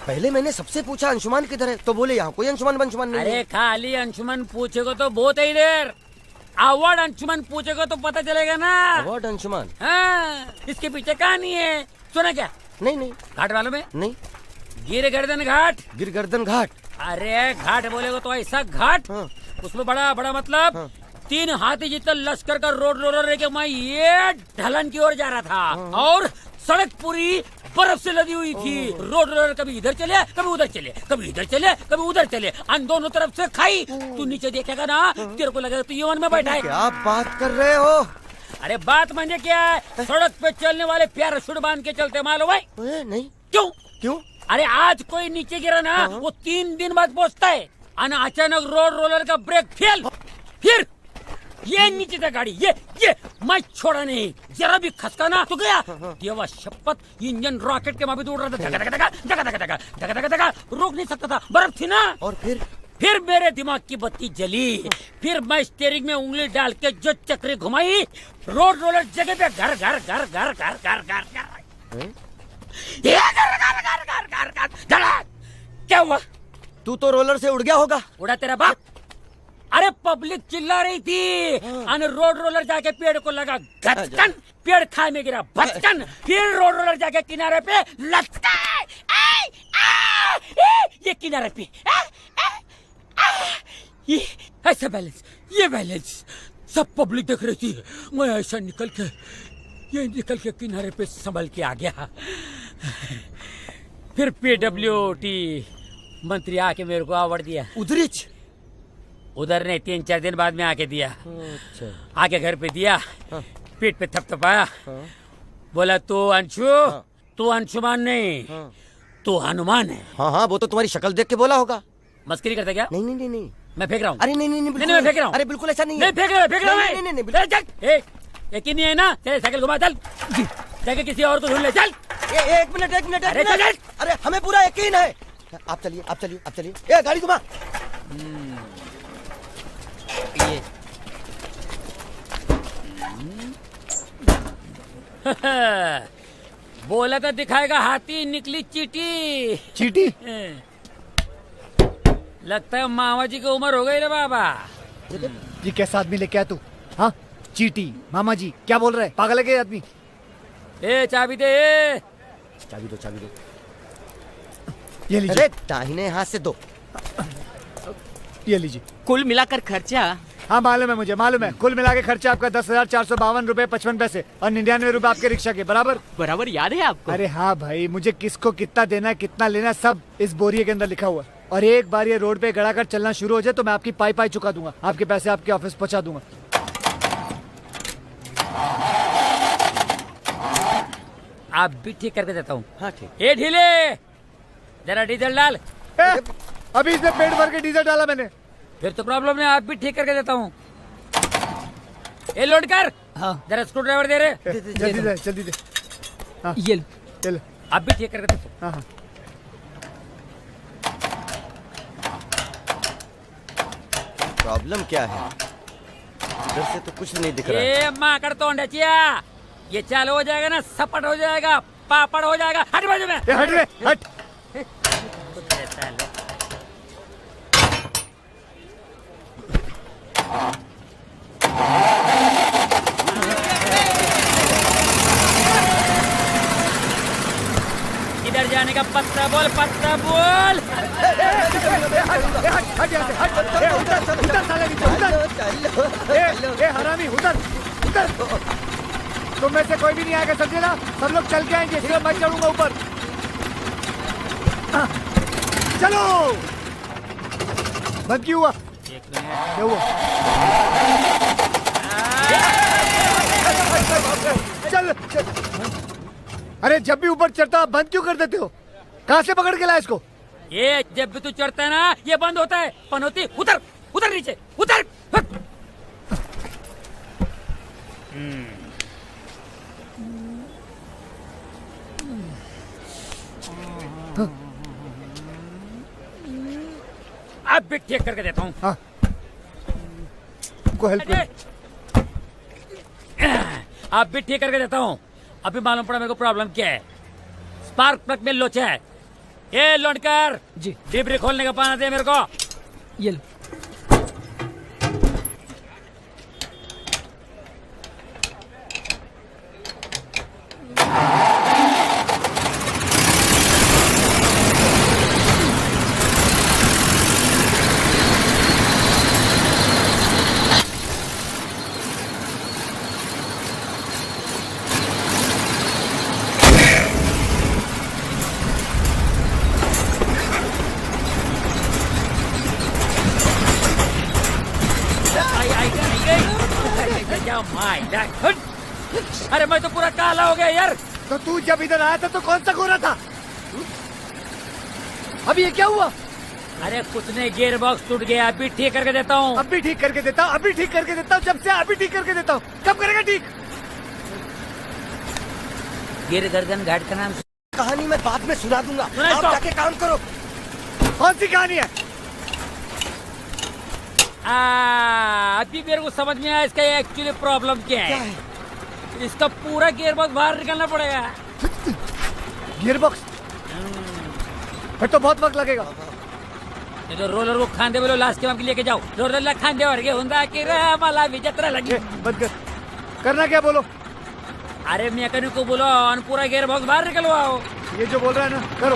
पहले मैंने सबसे पूछा अंशुमान किधर है, तो बोले यहाँ कोई अंशुमान बंशुमान नहीं है। अरे खाली अंशुमन पूछेगा तो बहुत ही देर, अवार्ड अंशुमन पूछेगा तो पता चलेगा ना। अवार्ड अंशुमान? हाँ, इसके पीछे कहानी है, सुना क्या? नहीं। घाट वालों में नहीं। गिर गर्दन घाट। गिर गर्दन घाट? अरे घाट बोलेगा तो ऐसा घाट, हाँ। उसमें बड़ा बड़ा मतलब हाँ। 3 हाथी जितना लश्कर का रोड रोलर लेके मैं ये ढलान की ओर जा रहा था, और सड़क पूरी बर्फ से लदी हुई थी। रोड रोलर कभी इधर चले, कभी उधर चले, कभी इधर चले, कभी उधर चले, अन दोनों तरफ से खाई। तू नीचे देखेगा ना, तेरे को लगेगा तू यमन में बैठा है। क्या बात कर रहे हो? अरे बात मानिए क्या है, सड़क पे चलने वाले पैराशूट बांध के चलते मालूम भाई? नहीं। क्यों? क्यों? अरे आज कोई नीचे गिरा ना, वो 3 दिन बाद पहुंचता है। अचानक रोड रोलर का ब्रेक फेल, फिर ये नीचे था गाड़ी, ये मैं छोड़ा नहीं, जरा भी खसका ना तो गया। देवा शपथ, इंजन रॉकेट के माफी उड़ रहा था, धका धका धका धका धका धका धका धका धका, रोक नहीं सकता था, बर्फ थी ना। और फिर मेरे दिमाग की बत्ती जली, फिर मैं स्टीयरिंग में उंगली डाल के जो चक्री घुमाई, रोड रोलर जगह पे घर घर घर घर घर घर घर घर क्या हुआ? तू तो रोलर से उड़ गया होगा। उड़ा तेरा बाप। अरे पब्लिक चिल्ला रही थी, रोड रोलर जाके पेड़ को लगा घचकन, पेड़ खाई में गिरा भचकन, फिर रोड रोलर जाके किनारे पे लटका, ये किनारे पे ये ऐसा बैलेंस, ये बैलेंस सब पब्लिक देख रही थी। मैं ऐसा निकल के किनारे पे संभल के आ गया। फिर PWT मंत्री आके मेरे को अवार्ड दिया। उधर ने 3-4 दिन बाद में आके दिया। अच्छा। आके घर पे दिया, पीठ पे थपथपाया, बोला तू अंशु, तू अंशुमान नहीं, तू हनुमान है। हाँ, वो तो तुम्हारी शक्ल देख के बोला होगा। मस्करी करता क्या? नहीं। मैं फेंक रहा हूँ। अरे नहीं, मैं फेंक रहा हूँ। अरे बिल्कुल ऐसा नहीं है। फेंक रहा हूँ। नहीं। एक ही नहीं है ना, चल साइकिल घुमा, चल जाके किसी और को ढूंढ ले, चल। एक मिनट। अरे हमें पूरा यकीन है। आप चलिए। ये गाड़ी घुमा। ये बोला तो दिखाएगा हाथी, निकली चीटी। लगता है मामा जी की उम्र हो गई रे बाबा। जी कैसा आदमी लेके आया तू? हाँ, चीटी मामा जी क्या बोल रहे हैं? पागल है क्या आदमी? चाबी दे। चाबी दो। ये लीजिए। अरे दाहिने हाथ से दो। ये लीजिए। कुल मिलाकर खर्चा? हाँ मालूम है मुझे, मालूम है। कुल मिला के खर्चा आपका 10,452 रुपए 55 पैसे और 99 रुपए आपके रिक्शा के बराबर याद है आपको? अरे हाँ भाई, मुझे किसको कितना देना है, कितना लेना है, सब इस बोरिये के अंदर लिखा हुआ है। और एक बार ये रोड पे गड़ाकर चलना शुरू हो जाए तो मैं आपकी पाई चुका दूंगा, आपके पैसे आपके ऑफिस पहुंचा दूंगा। आप भी ठीक करके देता हूँ। हाँ ठीक। ये ढीले, जरा डीजल डाल। अभी इसमें पेट भर के डीजल डाला मैंने। फिर तो प्रॉब्लम नहीं, आप भी ठीक करके देता हूँ। ये लोड कर। हाँ। जरा स्क्रू ड्राइवर दे रहे। जल्दी दे। हाँ। ये चल। आप भी ठीक करके देता हूँ। हाँ। प्रॉब्लम क्या है? इधर से तो कुछ नहीं दिख रहा है। ये माँ कर तो अंडचिया, ये चालू हो जाएगा ना, सपट हो जाएगा, पापड़ हो जाएगा। हट बाजू में। हट। इधर जाने का पत्ता बोल। हरामी उधर। तुम में से कोई भी नहीं आएगा, समझे ना? सब लोग चल के आएंगे, सिर्फ मैं चढ़ूंगा ऊपर। चलो। बंद क्यों हुआ? क्या हुआ? चल। अरे जब भी ऊपर चढ़ता बंद क्यों कर देते हो? कहाँ से पकड़ के लाया इसको? ये जब भी तू चढ़ता है ना, ये बंद होता है। पनौती उतर नीचे, उतर। अब भी ठीक करके देता हूँ। हाँ। हेल्प कर। अब भी ठीक करके देता हूँ। अभी मालूम पड़ा मेरे को प्रॉब्लम क्या है। स्पार्क प्लग में लोचा है, ये लौटकर जी डिबरी खोलने का पाना दे मेरे को। ये लो। अरे मैं तो पूरा काला हो गया यार। तो तू जब इधर आया था तो कौन सा गोरा था? अभी ये क्या हुआ? अरे कुछ नहीं, गियर बॉक्स टूट गया, अभी ठीक करके देता हूँ। अभी ठीक करके देता हूँ, अभी ठीक करके देता हूँ, जब से अभी ठीक करके देता हूँ। कब करेगा ठीक? गिर गर्दन घाट का नाम कहानी मैं बाद में सुना दूंगा, सुना आप इसको। जाके काम करो। कौन सी कहानी है? अभी मेरे को समझ में आया इसका एक्चुअली प्रॉब्लम क्या क्या है। है? इसका पूरा गियर बॉक्स बाहर निकलना पड़ेगा। Gear box? फिर तो बहुत वक्त लगेगा। ये तो रोलर को खांदे बोलो, लास्ट के के लेके जाओ। रोलर खांदे और होंदा की मला विजत्रा लगी। बंद कर। करना क्या बोलो? अरे मैकेनिक को बोलो और पूरा गियर बॉक्स बाहर निकलवाओ। ये जो बोल रहा है ना, करो।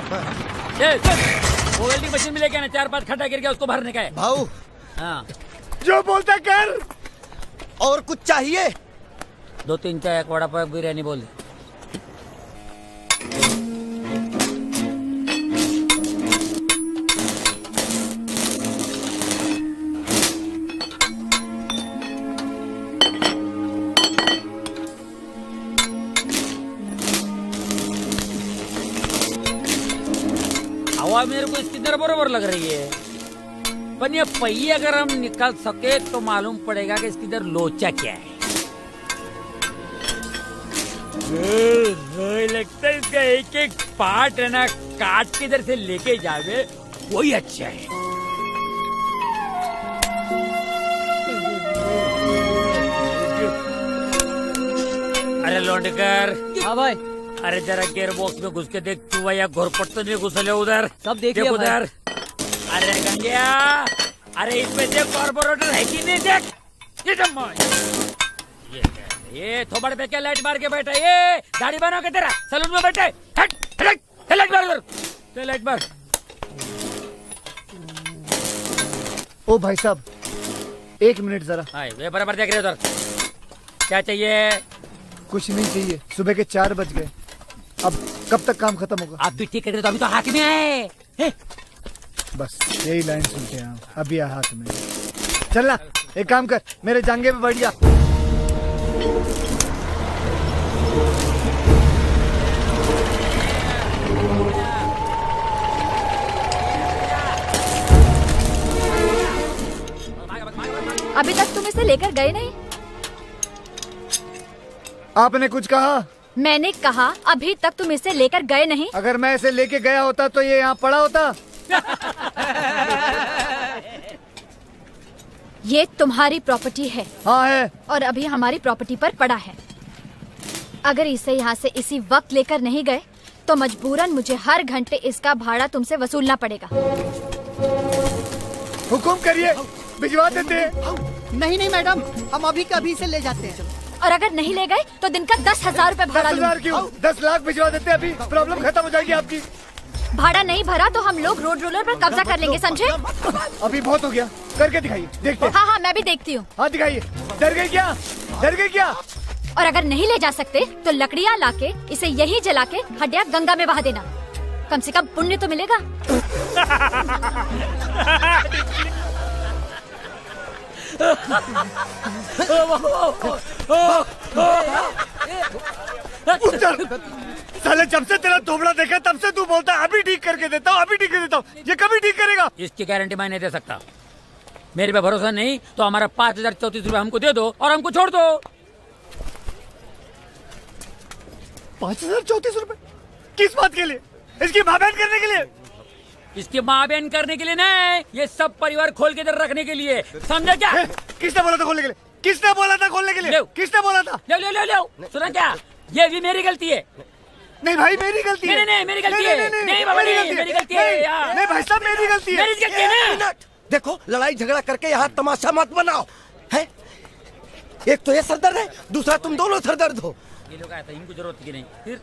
वो वेल्डिंग मशीन में लेके आना, 4-5 खड्डा गिर गया उसको भरने का है। भाऊ हाँ, जो बोलता है कर। और कुछ चाहिए? 2-3 चाय, एक वड़ा पाव, बिरयानी बोल दे। हवा मेरे को इसकी तरह बरोबर लग रही है, पर ये पहिए अगर हम निकाल सके तो मालूम पड़ेगा कि इसकी इधर लोचा क्या है। लगता है इसका एक एक पार्ट है ना, काट के इधर से लेके जावे वही अच्छा है। अरे लौंडकर। हाँ भाई, अरे जरा गियर बॉक्स में घुस के देख, तू या घोरपट तो नहीं घुसले उधर। सब देख लिया उधर। अरे गंगिया, अरे इसमें देख कार्बोरेटर है कि नहीं, देख। ये थोबड़ पे क्या लाइट मार के बैठा, ये दाढ़ी बनो के तेरा सलून में बैठे। हट हट, लाइट मार उधर, लाइट मार। ओ भाई साहब, 1 मिनट जरा। हाय, वे बराबर देख रहे उधर। क्या चाहिए? कुछ नहीं चाहिए, सुबह के 4 बज गए। अब कब तक काम खत्म होगा? आप भी ठीक कर रहे तो अभी तो हाथ में आए। बस यही लाइन सुनते हैं, अभी आ हाथ में। चलना, एक काम कर, मेरे जांघे पे बैठ जा। अभी तक तुम इसे लेकर गए नहीं? आपने कुछ कहा? मैंने कहा अभी तक तुम इसे लेकर गए नहीं। अगर मैं इसे लेके गया होता तो ये यहाँ पड़ा होता। ये तुम्हारी प्रॉपर्टी है। हाँ है। और अभी हमारी प्रॉपर्टी पर पड़ा है। अगर इसे यहाँ से इसी वक्त लेकर नहीं गए तो मजबूरन मुझे हर घंटे इसका भाड़ा तुमसे वसूलना पड़ेगा। हुकुम करिए, भिजवा देते हैं। नहीं मैडम, हम अभी कभी से ले जाते हैं। और अगर नहीं ले गए तो दिन का 10,000 रूपए भाड़ा 10,000 क्यों? 10 लाख भिजवा देते हैं, अभी प्रॉब्लम खत्म हो जाएगी आपकी। भाड़ा नहीं भरा तो हम लोग रोड रोलर पर कब्जा कर लेंगे, समझे? अभी बहुत हो गया, करके दिखाइए, देखते हैं। हाँ मैं भी देखती हूँ। हाँ दिखाइए। डर गई क्या? डर गई क्या? और अगर नहीं ले जा सकते तो लकड़ियाँ लाके इसे यहीं जला के हड्डियाँ गंगा में बहा देना, कम से कम पुण्य तो मिलेगा। साले जब से तेरा थोबड़ा देखा तब से तू बोलता है अभी ठीक करके देता हूँ, अभी ठीक कर देता हूँ। ये कभी ठीक करेगा? इसकी गारंटी मैं नहीं दे सकता। मेरे पे भरोसा नहीं तो हमारा 5,034 रूपए हमको दे दो और हमको छोड़ दो। 5,034 रूपए? किस बात के लिए? इसकी माँ बहन करने के लिए? इसकी माँ बहन करने के लिए नहीं, ये सब परिवार खोल के इधर रखने के लिए, समझे क्या? किसने बोला था खोलने के लिए? किसने बोला था खोलने के लिए? किसने बोला था? ले सुना क्या? ये भी मेरी गलती है। नहीं भाई मेरी गलती है। नहीं, मेरी गलती है। नहीं बाबा, नहीं, मेरी गलती है यार। नहीं भाई साहब मेरी गलती है। मेरी गलती है एक ना। मिनट, देखो लड़ाई झगड़ा करके यहाँ तमाशा मत बनाओ है। एक तो ये सरदर्द है, दूसरा तुम दोनों सरदर्द हो। ये लोग आया था, इनको जरूरत की नहीं। फिर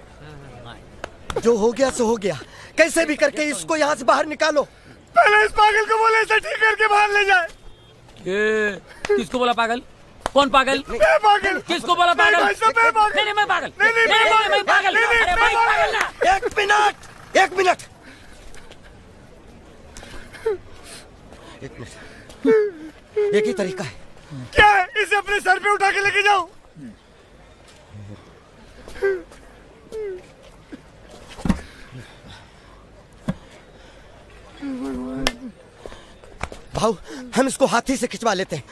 जो हो गया सो हो गया, कैसे भी करके इसको यहाँ से बाहर निकालो। पहले इस पागल को बोले इसे ठीक करके बाहर ले जाए। किसको बोला पागल? कौन पागल? मैं पागल। किसको बोला पागल? नहीं भाई साहब मैं पागल। नहीं, मैं पागल। नहीं, मैं पागल। नहीं, अरे भाई पागल ना। एक मिनट, एक ही तरीका है। क्या है? इसे अपने सर पे उठा के लेके जाओ। भाऊ हम इसको हाथी से खिंचवा लेते हैं।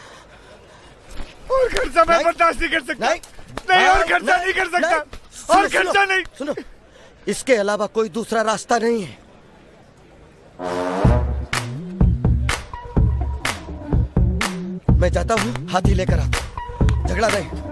और खर्चा मैं नहीं। बर्दाश्त नहीं कर सकता। नहीं, नहीं और खर्चा नहीं कर सकता। और खर्चा नहीं। सुनो, इसके अलावा कोई दूसरा रास्ता नहीं है। मैं जाता हूँ, हाथी लेकर आता हूँ। झगड़ा नहीं।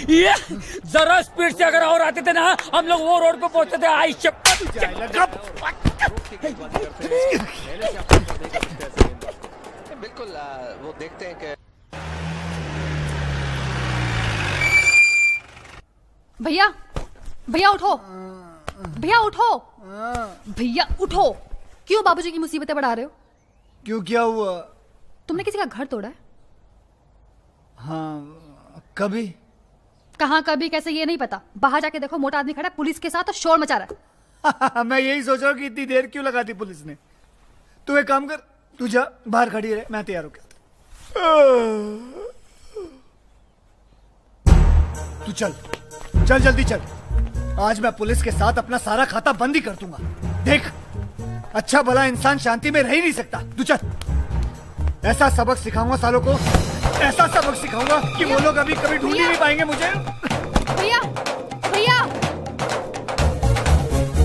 ये जरा स्पीड से अगर और आते थे ना हम लोग वो रोड पे पहुंचते थे। आई बिल्कुल वो देखते हैं कि भैया भैया उठो, भैया उठो, भैया उठो। क्यों बाबूजी की मुसीबतें बढ़ा रहे हो? क्यों, क्या हुआ? तुमने किसी का घर तोड़ा है? हाँ, कभी। कहाँ कभी कैसे ये नहीं पता। बाहर जाके देखो, मोटा आदमी खड़ा है पुलिस के साथ और शोर मचा रहा है। मैं यही सोच रहा हूँ कि इतनी देर क्यों लगाती पुलिस ने। तू एक काम कर, तू जा बाहर खड़ी रहे, मैं तैयार होके तू चल चल जल्दी चल। आज मैं पुलिस के साथ अपना सारा खाता बंद ही कर दूंगा। देख, अच्छा भला इंसान शांति में रह ही नहीं सकता। तू चल। ऐसा सबक सिखाऊंगा सालों को, ऐसा सबक सिखाऊंगा कि वो लोग अभी कभी ढूंढ ही नहीं पाएंगे मुझे। भैया भैया,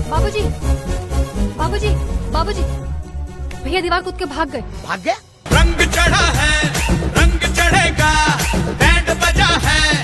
बाबूजी बाबूजी बाबूजी, भैया दीवार कूद के भाग गए। भाग गया? रंग चढ़ा है, रंग चढ़ेगा, बैंड बजा है।